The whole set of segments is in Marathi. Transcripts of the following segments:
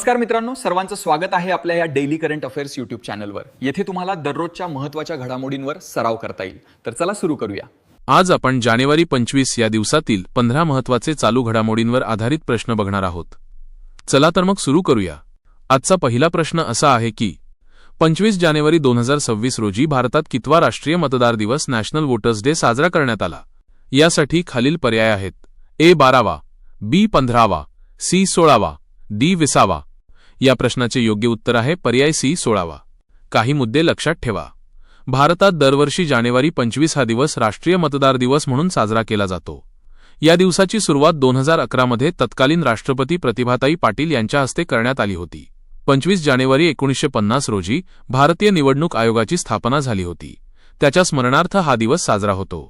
नमस्कार मित्रांनो, सर्वांचं स्वागत आहे आपल्या या डेली करंट अफेअर्स यूट्यूब चॅनलवर। येथे तुम्हाला दररोजच्या महत्त्वाच्या घडामोडींवर सराव करता येईल। तर चला सुरू करूया। आज आपण जानेवारी 25 या दिवसातील 15 महत्त्वाचे चालू घडामोडींवर आधारित प्रश्न बघणार आहोत। चला तर मग सुरू करूया। आजचा पहिला प्रश्न असा आहे की 25 जानेवारी 2026 रोजी भारतात कितवा राष्ट्रीय मतदार दिवस नॅशनल वोटर्स डे साजरा करण्यात आला? यासाठी खालील पर्याय आहेत: ए 12वा, बी 15वा, सी 16वा, डी 20वा। या प्रश्नाचे योग्य उत्तर आहे पर्याय सी 16वा। काही मुद्दे लक्षात ठेवा। भारतात दरवर्षी जानेवारी 25 हा दिवस राष्ट्रीय मतदार दिवस म्हणून साजरा केला जातो। या दिवसाची सुरुवात 2011 मध्ये तत्कालीन राष्ट्रपती प्रतिभाताई पाटील यांच्या हस्ते करण्यात आली होती। 25 जानेवारी 1950 रोजी भारतीय निवडणूक आयोगाची स्थापना झाली होती। त्याच्या स्मरणार्थ हा दिवस साजरा होतो।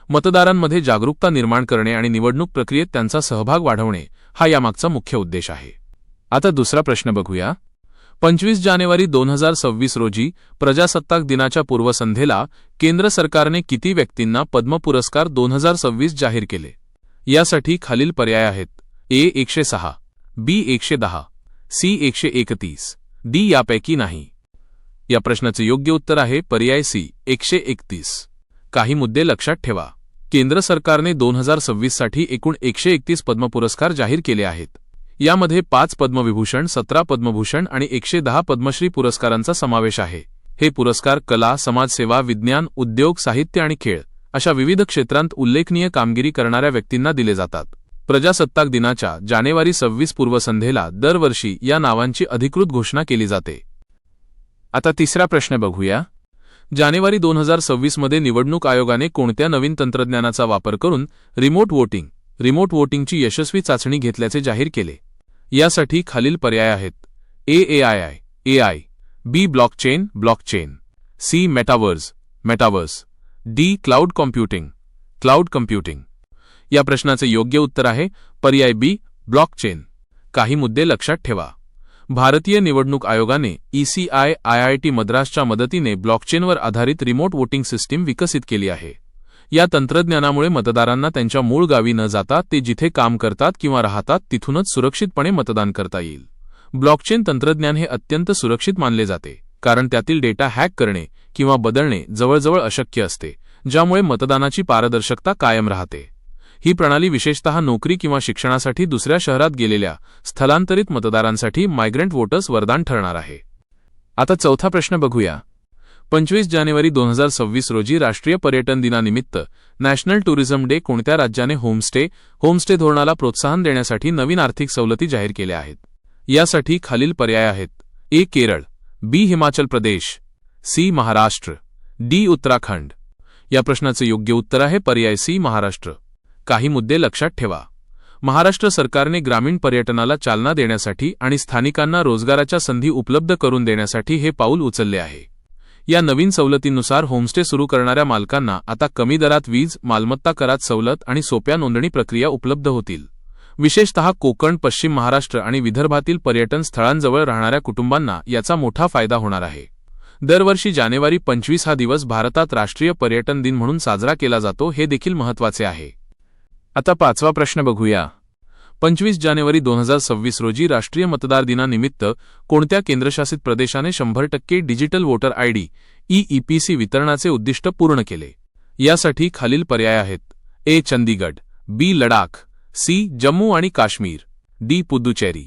मतदारांमध्ये जागरूकता निर्माण करणे आणि निवडणूक प्रक्रियेत त्यांचा सहभाग वाढवणे हा यामागचा मुख्य उद्देश आहे। आता दुसरा प्रश्न बघूया। 25 जानेवारी 2026 रोजी प्रजासत्ताक दिनाच्या पूर्वसंध्येला केंद्र सरकारने किती व्यक्तींना पद्म पुरस्कार 2026 जाहीर केले? यासाठी खालील पर्याय आहेत: ए 106, बी 110, सी 131, डी यापैकी नाही। या प्रश्नाचे योग्य उत्तर आहे पर्याय सी 131। काही मुद्दे लक्षात ठेवा। केंद्र सरकारने 2026 साठी एकूण 131 पद्म पुरस्कार जाहीर केले आहेत। यामध्ये 5 पद्मविभूषण, 17 पद्मभूषण आणि 110 पद्मश्री पुरस्कारांचा समावेश आहे। हे पुरस्कार कला, समाजसेवा, विज्ञान, उद्योग, साहित्य आणि खेळ अशा विविध क्षेत्रांत उल्लेखनीय कामगिरी करणाऱ्या व्यक्तींना दिले जातात। प्रजासत्ताक दिनाच्या जानेवारी 26 पूर्वसंध्येला दरवर्षी या नावांची अधिकृत घोषणा केली जाते। आता तिसरा प्रश्न बघूया। जानेवारी 2026 मध्ये निवडणूक आयोगाने कोणत्या नवीन तंत्रज्ञानाचा वापर करून रिमोट वोटिंगची यशस्वी चाचणी घेतल्याचे जाहीर केले? यासाठी खालील पर्याय आहेत: A AI, B blockchain, C metaverse, D cloud computing. या प्रश्नाचे योग्य उत्तर आहे पर्याय बी ब्लॉकचेन। काही मुद्दे लक्षात ठेवा। भारतीय निवडणूक आयोगाने ECI IIT मद्रासच्या मदतीने ब्लॉकचेनवर आधारित रिमोट वोटिंग सिस्टीम विकसित केली आहे। या तंत्रज्ञानामुळे मतदारांना त्यांच्या मूळ गावी न जाता ते जिथे काम करतात किंवा राहतात तिथूनच सुरक्षितपणे मतदान करता येईल। ब्लॉकचेन तंत्रज्ञान हे अत्यंत सुरक्षित मानले जाते, कारण त्यातील डेटा हॅक करणे किंवा बदलणे जवळजवळ अशक्य असते, ज्यामुळे मतदानाची पारदर्शकता कायम राहते। ही प्रणाली विशेषतः नोकरी किंवा शिक्षणासाठी दुसऱ्या शहरात गेलेल्या स्थलांतरित मतदारांसाठी मायग्रंट वोटर्स वरदान ठरणार आहे। आता चौथा प्रश्न बघूया। 25 जानेवारी 2026 रोजी राष्ट्रीय पर्यटन दिनानिमित्त नॅशनल टुरिझम डे कोणत्या राज्याने होमस्टे धोरणाला प्रोत्साहन देण्यासाठी नवीन आर्थिक सवलती जाहीर केल्या आहेत? यासाठी खालील पर्याय आहेत: ए केरळ, बी हिमाचल प्रदेश, सी महाराष्ट्र, डी उत्तराखंड। या प्रश्नाचे योग्य उत्तर आहे पर्याय सी महाराष्ट्र। काही मुद्दे लक्षात ठेवा। महाराष्ट्र सरकारने ग्रामीण पर्यटनाला चालना देण्यासाठी आणि स्थानिकांना रोजगाराच्या संधी उपलब्ध करून देण्यासाठी हे पाऊल उचलले आहे। या नवीन सवलतींनुसार होमस्टे सुरू करणाऱ्या मालकांना आता कमी दरात वीज, मालमत्ता करात सवलत आणि सोप्या नोंदणी प्रक्रिया उपलब्ध होतील। विशेषतः कोकण, पश्चिम महाराष्ट्र आणि विदर्भातील पर्यटन स्थळांजवळ राहणाऱ्या कुटुंबांना याचा मोठा फायदा होणार आहे। दरवर्षी जानेवारी 25 हा दिवस भारतात राष्ट्रीय पर्यटन दिन म्हणून साजरा केला जातो, हे देखील महत्त्वाचे आहे। आता पाचवा प्रश्न बघूया। 25 जानेवारी 2026 रोजी राष्ट्रीय मतदार दिनानिमित्त कोणत्या केंद्रशासित प्रदेशाने 100% डिजिटल वोटर ID EPC वितरणाचे उद्दिष्ट पूर्ण केले? यासाठी खालील पर्याय आहेत: ए चंदीगड, बी लडाख, सी जम्मू आणि काश्मीर, डी पुदुचेरी।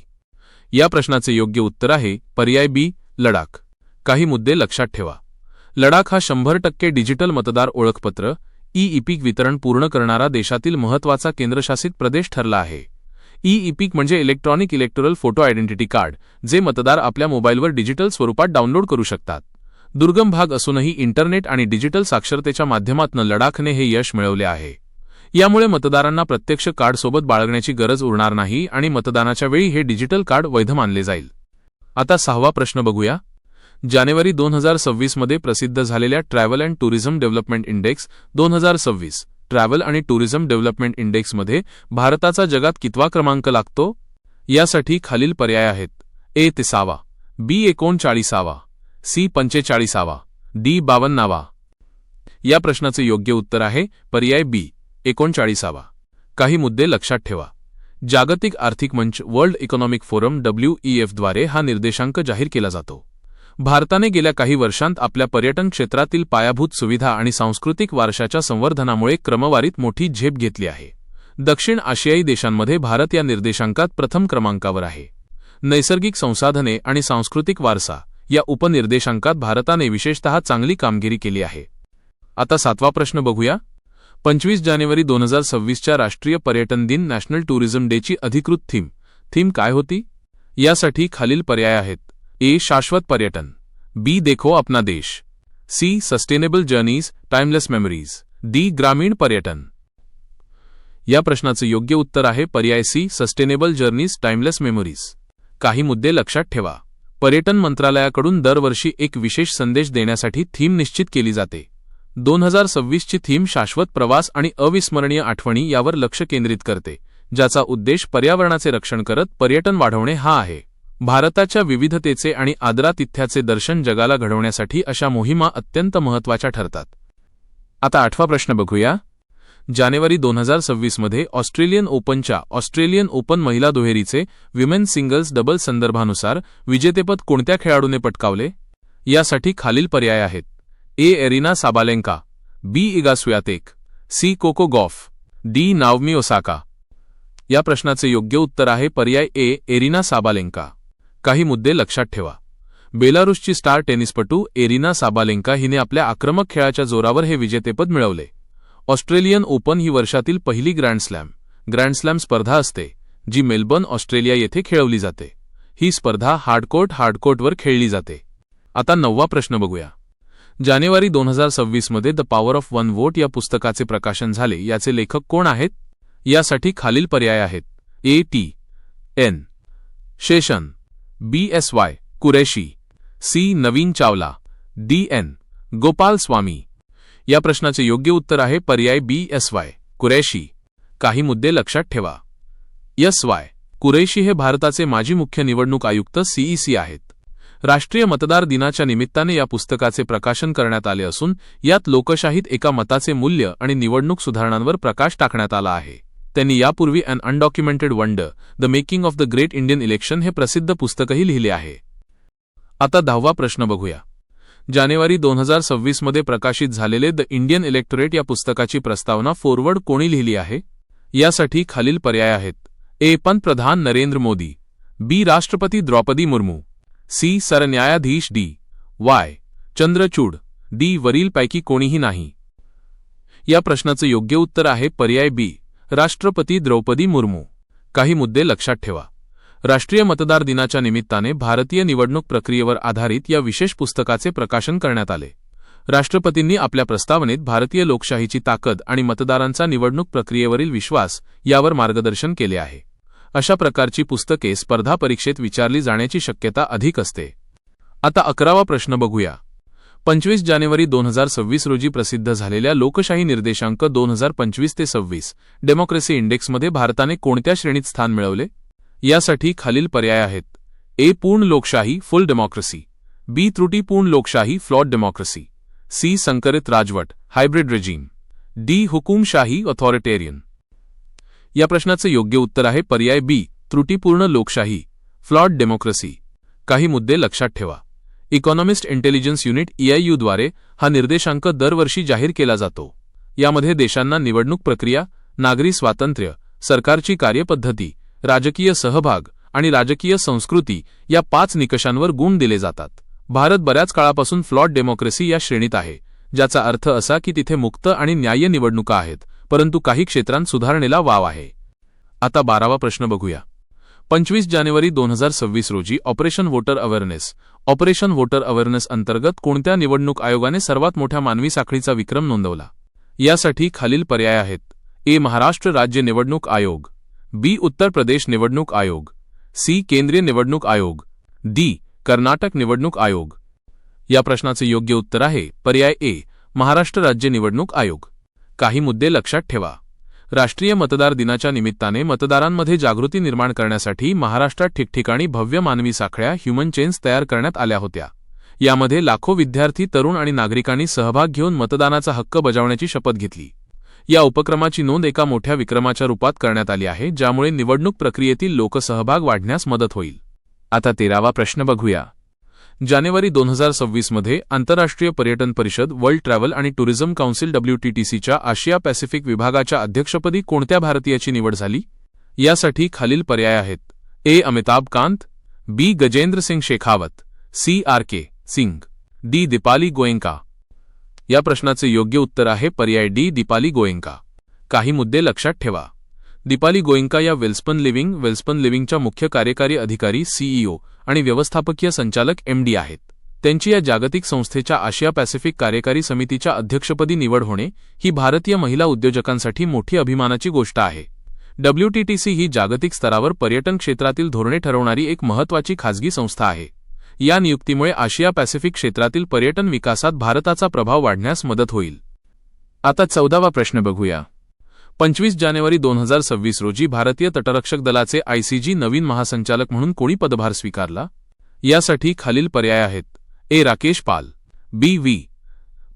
या प्रश्नाचे योग्य उत्तर आहे पर्याय बी लडाख। काही मुद्दे लक्षात ठेवा। लडाख हा 100% डिजिटल मतदार ओळखपत्र EPC वितरण पूर्ण करणारा देशातील महत्त्वाचा केंद्रशासित प्रदेश ठरला आहे। EPC म्हणजे इलेक्टोरल फोटो आयडेंटिटी कार्ड, जे मतदार आपल्या मोबाईलवर डिजिटल स्वरूपात डाउनलोड करू शकतात। दुर्गम भाग असूनही इंटरनेट आणि डिजिटल साक्षरतेच्या माध्यमातून लडाखने हे यश मिळवले आहे। यामुळे मतदारांना प्रत्यक्ष कार्ड सोबत बाळगण्याची गरज उरणार नाही आणि मतदानाच्या वेळी हे डिजिटल कार्ड वैध मानले जाईल। आता सहावा प्रश्न बघूया। जानेवारी 2026 मध्ये प्रसिद्ध झालेल्या travel and tourism development index 2026 travel आणि टुरिझम डेव्हलपमेंट इंडेक्समध्ये भारताचा जगात कितवा क्रमांक लागतो? यासाठी खालील पर्याय आहेत: ए 30वा, बी 39वा, सी 45वा, डी 52वा। या प्रश्नाचे योग्य उत्तर आहे पर्याय बी 39वा। काही मुद्दे लक्षात ठेवा। जागतिक आर्थिक मंच वर्ल्ड इकॉनॉमिक फोरम WEF द्वारे हा निर्देशांक जाहीर केला जातो. भारताने गेल्या काही वर्षांत आपल्या पर्यटन क्षेत्रातील पायाभूत सुविधा आणि सांस्कृतिक वारशाच्या संवर्धनामुळे क्रमवारीत मोठी झेप घेतली आहे. दक्षिण आशियाई देशांमध्ये भारत या निर्देशांकात प्रथम क्रमांकावर आहे. नैसर्गिक संसाधने आणि सांस्कृतिक वारसा या उपनिर्देशांकात भारताने विशेषतः चांगली कामगिरी केली आहे. आता 7वा प्रश्न बघूया. 25 जानेवारी 2026च्या राष्ट्रीय पर्यटन दिन नॅशनल टुरिझम डेची अधिकृत थीम काय होती? यासाठी खालील पर्याय आहेत. ए. शाश्वत पर्यटन, बी. देखो अपना देश, C. Sustainable journeys timeless memories, D. ग्रामीण पर्यटन. या प्रश्नाचं योग्य उत्तर आहे पर्याय C. Sustainable journeys timeless memories. काही मुद्दे लक्षात ठेवा. पर्यटन मंत्रालयाकडून दरवर्षी एक विशेष संदेश देण्यासाठी थीम निश्चित केली जाते. 2026ची थीम शाश्वत प्रवास आणि अविस्मरणीय आठवणी यावर लक्ष केंद्रित करते, ज्याचा उद्देश पर्यावरणाचे रक्षण करत पर्यटन वाढवणे हा आहे. भारताच्या विविधतेचे आणि आदरातिथ्याचे दर्शन जगाला घडवण्यासाठी अशा मोहिमा अत्यंत महत्त्वाच्या ठरतात. आता 8वा प्रश्न बघूया. जानेवारी 2026मध्ये ऑस्ट्रेलियन ओपन महिला दुहेरीचे विमेन सिंगल्स डबल संदर्भानुसार विजेतेपद कोणत्या खेळाडूने पटकावले? यासाठी खालील पर्याय आहेत. A. Aryna Sabalenka, B. Iga Swiatek, C. Coco Gauff, D. Naomi Osaka. या प्रश्नाचे योग्य उत्तर आहे पर्याय ए. Aryna Sabalenka. काही मुद्दे लक्षात ठेवा. बेलारूसची स्टार टेनिसपटू एरिना साबालेंका हिने आपल्या आक्रमक खेळाच्या जोरावर हे विजेतेपद मिळवले. ऑस्ट्रेलियन ओपन ही वर्षातील पहिली ग्रँडस्लॅम स्पर्धा असते, जी मेलबर्न, ऑस्ट्रेलिया येथे खेळवली जाते. ही स्पर्धा हार्डकोर्टवर खेळली जाते. आता 9वा प्रश्न बघूया. जानेवारी 2026मध्ये the power of one vote या पुस्तकाचे प्रकाशन झाले. याचे लेखक कोण आहेत? यासाठी खालील पर्याय आहेत. ए. टी. एन. शेषन, बी. एस. वाय. कुरैशी, सी. नवीन चावला, डी. एन. गोपाल स्वामी. या प्रश्नाचे योग्य उत्तर आहे पर्याय बी. एस. वाय. कुरैशी. काही मुद्दे लक्षात ठेवा. एस. वाय. कुरैशी हे भारताचे माजी मुख्य निवडणूक आयुक्त CEC आहेत. राष्ट्रीय मतदार दिनाच्या निमित्ताने या पुस्तकाचे प्रकाशन करण्यात आले असून यात लोकशाहीत एका मताचे मूल्य आणि निवडणूक सुधारणांवर प्रकाश टाकण्यात आला आहे. त्यांनी यापूर्वी un undocumented wonder the making of the great Indian election हे प्रसिद्ध पुस्तकही लिहिले आहे. आता 10वा प्रश्न बघूया. जानेवारी 2026मध्ये प्रकाशित झालेले द इंडियन इलेक्टोरेट या पुस्तकाची प्रस्तावना फॉरवर्ड कोणी लिहिली आहे? यासाठी खालील पर्याय आहेत. ए. पंतप्रधान नरेंद्र मोदी, बी. राष्ट्रपती द्रौपदी मुर्मू, सी. सरन्यायाधीश डी. वाय. चंद्रचूड, डी. वरीलपैकी कोणीही नाही. या प्रश्नाचं योग्य उत्तर आहे पर्याय बी. राष्ट्रपती द्रौपदी मुर्मू. काही मुद्दे लक्षात ठेवा. राष्ट्रीय मतदार दिनाच्या निमित्ताने भारतीय निवडणूक प्रक्रियेवर आधारित या विशेष पुस्तकाचे प्रकाशन करण्यात आले. राष्ट्रपतींनी आपल्या प्रस्तावनेत भारतीय लोकशाहीची ताकद आणि मतदारांचा निवडणूक प्रक्रियेवरील विश्वास यावर मार्गदर्शन केले आहे. अशा प्रकारची पुस्तके स्पर्धा परीक्षेत विचारली जाण्याची शक्यता अधिक असते. आता 11वा प्रश्न बघूया. 25 जानेवारी 2026 रोजी प्रसिद्ध झालेल्या लोकशाही निर्देशांक 2025-26 डेमोक्रेसी इंडेक्समध्ये भारताने कोणत्या श्रेणीत स्थान मिळवले? यासाठी खालील पर्याय आहेत. ए. पूर्ण लोकशाही फुल डेमोक्रेसी, बी. त्रुटीपूर्ण लोकशाही फ्लॉड डेमोक्रेसी, सी. संकरित राजवट हायब्रिड रेजिम, डी. हुकुमशाही ऑथॉरिटेरियन. या प्रश्नाचे योग्य उत्तर आहे पर्याय बी. त्रुटीपूर्ण लोकशाही फ्लॉड डेमोक्रेसी. काही मुद्दे लक्षात ठेवा. इकॉनॉमिस्ट इंटेलिजन्स युनिट EIU द्वारे हा निर्देशांक दरवर्षी जाहीर केला जातो. यामध्ये देशांना निवडणूक प्रक्रिया, नागरी स्वातंत्र्य, सरकारची कार्यपद्धती, राजकीय सहभाग आणि राजकीय संस्कृती या 5 निकषांवर गुण दिले जातात. भारत बऱ्याच काळापासून फ्लॉड डेमोक्रेसी या श्रेणीत आहे, ज्याचा अर्थ असा की तिथे मुक्त आणि न्याय्य निवडणुका आहेत, परंतु काही क्षेत्रांत सुधारणेला वाव आहे. आता 12वा प्रश्न बघूया. 25 जानेवारी 2026 रोजी ऑपरेशन व्होटर अवेअरनेस अंतर्गत कोणत्या निवडणूक आयोगाने सर्वात मोठ्या मानवी साखळीचा विक्रम नोंदवला? यासाठी खालील पर्याय आहेत. ए. महाराष्ट्र राज्य निवडणूक आयोग, बी. उत्तर प्रदेश निवडणूक आयोग, सी. केंद्रीय निवडणूक आयोग, डी. कर्नाटक निवडणूक आयोग. या प्रश्नाचे योग्य उत्तर आहे पर्याय ए. महाराष्ट्र राज्य निवडणूक आयोग. काही मुद्दे लक्षात ठेवा. राष्ट्रीय मतदार दिनाच्या निमित्ताने मतदारांमध्ये जागृती निर्माण करण्यासाठी महाराष्ट्रात ठिकठिकाणी भव्य मानवी साखळ्या ह्युमन चेन्स तयार करण्यात आल्या होत्या. यामध्ये लाखो विद्यार्थी, तरुण आणि नागरिकांनी सहभाग घेऊन मतदानाचा हक्क बजावण्याची शपथ घेतली. या उपक्रमाची नोंद एका मोठ्या विक्रमाच्या रूपात करण्यात आली आहे, ज्यामुळे निवडणूक प्रक्रियेतील लोकसहभाग वाढण्यास मदत होईल. आता 13वा प्रश्न बघूया. जानेवारी 2026 मध्ये आंतरराष्ट्रीय पर्यटन परिषद वर्ल्ड ट्रॅव्हल आणि टुरिझम काउन्सिल WTTCच्या आशिया पॅसिफिक विभागाच्या अध्यक्षपदी कोणत्या भारतीयाची निवड झाली? यासाठी खालील पर्याय आहेत. A. Amitabh Kant, B. Gajendra Singh Shekhawat, C. RK Singh, D. Deepali Goenka. या प्रश्नाचे योग्य उत्तर आहे पर्याय D. दीपाली गोयंका. काही मुद्दे लक्षात ठेवा. दीपाली गोयंका या वेल्स्पन लिव्हिंगच्या मुख्य कार्यकारी अधिकारी CEO आणि व्यवस्थापकीय संचालक MD आहेत. त्यांची या जागतिक संस्थेच्या आशिया पॅसिफिक कार्यकारी समितीच्या अध्यक्षपदी निवड होणे ही भारतीय महिला उद्योजकांसाठी मोठी अभिमानाची गोष्ट आहे. WTTC ही जागतिक स्तरावर पर्यटन क्षेत्रातील धोरणे ठरवणारी एक महत्त्वाची खाजगी संस्था आहे. या नियुक्तीमुळे आशिया पॅसिफिक क्षेत्रातील पर्यटन विकासात भारताचा प्रभाव वाढण्यास मदत होईल. आता 14वा प्रश्न बघूया. 25 जानेवारी 2026 रोजी भारतीय तटरक्षक दलाचे ICG नवीन महासंचालक म्हणून कोणी पदभार स्वीकारला? यासाठी खालील पर्याय आहेत. A. Rakesh Pal, B. V.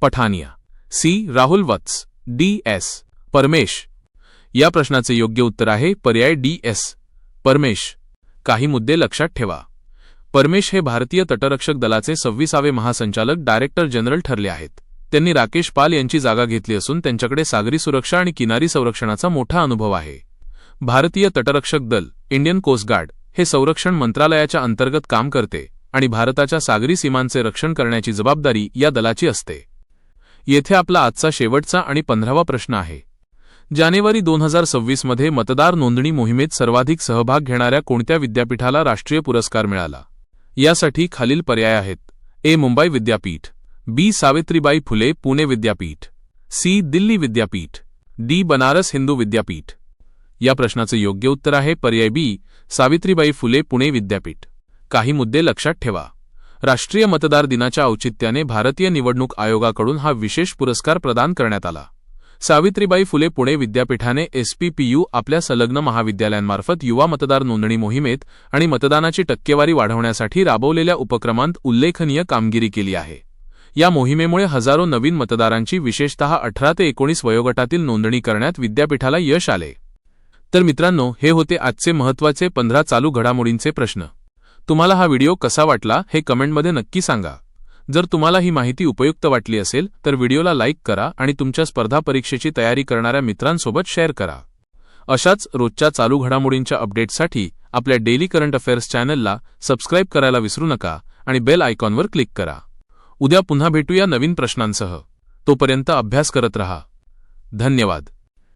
Pathania, C. Rahul Vatsa, D. S. परमेश. या प्रश्नाचे योग्य उत्तर आहे पर्याय D. S. परमेश. काही मुद्दे लक्षात ठेवा. परमेश हे भारतीय तटरक्षक दलाचे 26वे महासंचालक डायरेक्टर जनरल ठरले आहेत. त्यांनी राकेश पाल यांची जागा घेतली असून त्यांच्याकडे सागरी सुरक्षा आणि किनारी संरक्षणाचा मोठा अनुभव आहे. भारतीय तटरक्षक दल इंडियन कोस्ट गार्ड हे संरक्षण मंत्रालयाच्या अंतर्गत काम करते आणि भारताच्या सागरी सीमांचे रक्षण करण्याची जबाबदारी या दलाची असते. येथे आपला आजचा शेवटचा आणि 15वा प्रश्न आहे. जानेवारी 2026 मध्ये मतदार नोंदणी मोहिमेत सर्वाधिक सहभाग घेणाऱ्या कोणत्या विद्यापीठाला राष्ट्रीय पुरस्कार मिळाला? यासाठी खालील पर्याय आहेत. A. मुंबई विद्यापीठ, B. सावित्रीबाई फुले पुणे विद्यापीठ, C. दिल्ली विद्यापीठ, D. बनारस हिंदू विद्यापीठ. या प्रश्नाचे योग्य उत्तर आहे पर्याय B. सावित्रीबाई फुले पुणे विद्यापीठ. काही मुद्दे लक्षात ठेवा. राष्ट्रीय मतदार दिनाच्या औचित्याने भारतीय निवडणूक आयोगाकडून हा विशेष पुरस्कार प्रदान करण्यात आला. सावित्रीबाई फुले पुणे विद्यापीठाने SPPU आपल्या संलग्न महाविद्यालयांमार्फत युवा मतदार नोंदणी मोहिमेत आणि मतदानाची टक्केवारी वाढवण्यासाठी राबवलेल्या उपक्रमांत उल्लेखनीय कामगिरी केली आहे. या मोहिमेमुळे हजारो नवीन मतदारांची विशेषतः 18 ते 19 वयोगटातील नोंदणी करण्यात विद्यापीठाला यश आले. तर मित्रांनो, हे होते आजचे महत्त्वाचे 15 चालू घडामोडींचे प्रश्न. तुम्हाला हा व्हिडिओ कसा वाटला हे कमेंटमध्ये नक्की सांगा. जर तुम्हाला ही माहिती उपयुक्त वाटली असेल तर व्हिडिओला लाईक करा आणि तुमच्या स्पर्धा परीक्षेची तयारी करणाऱ्या मित्रांसोबत शेअर करा. अशाच रोजच्या चालू घडामोडींच्या अपडेट्ससाठी आपल्या डेली करंट अफेअर्स चॅनलला सबस्क्राईब करायला विसरू नका आणि बेल आयकॉनवर क्लिक करा. उद्या पुन्हा भेटूया नवीन प्रश्नांसह. तोपर्यंत अभ्यास करत रहा. धन्यवाद.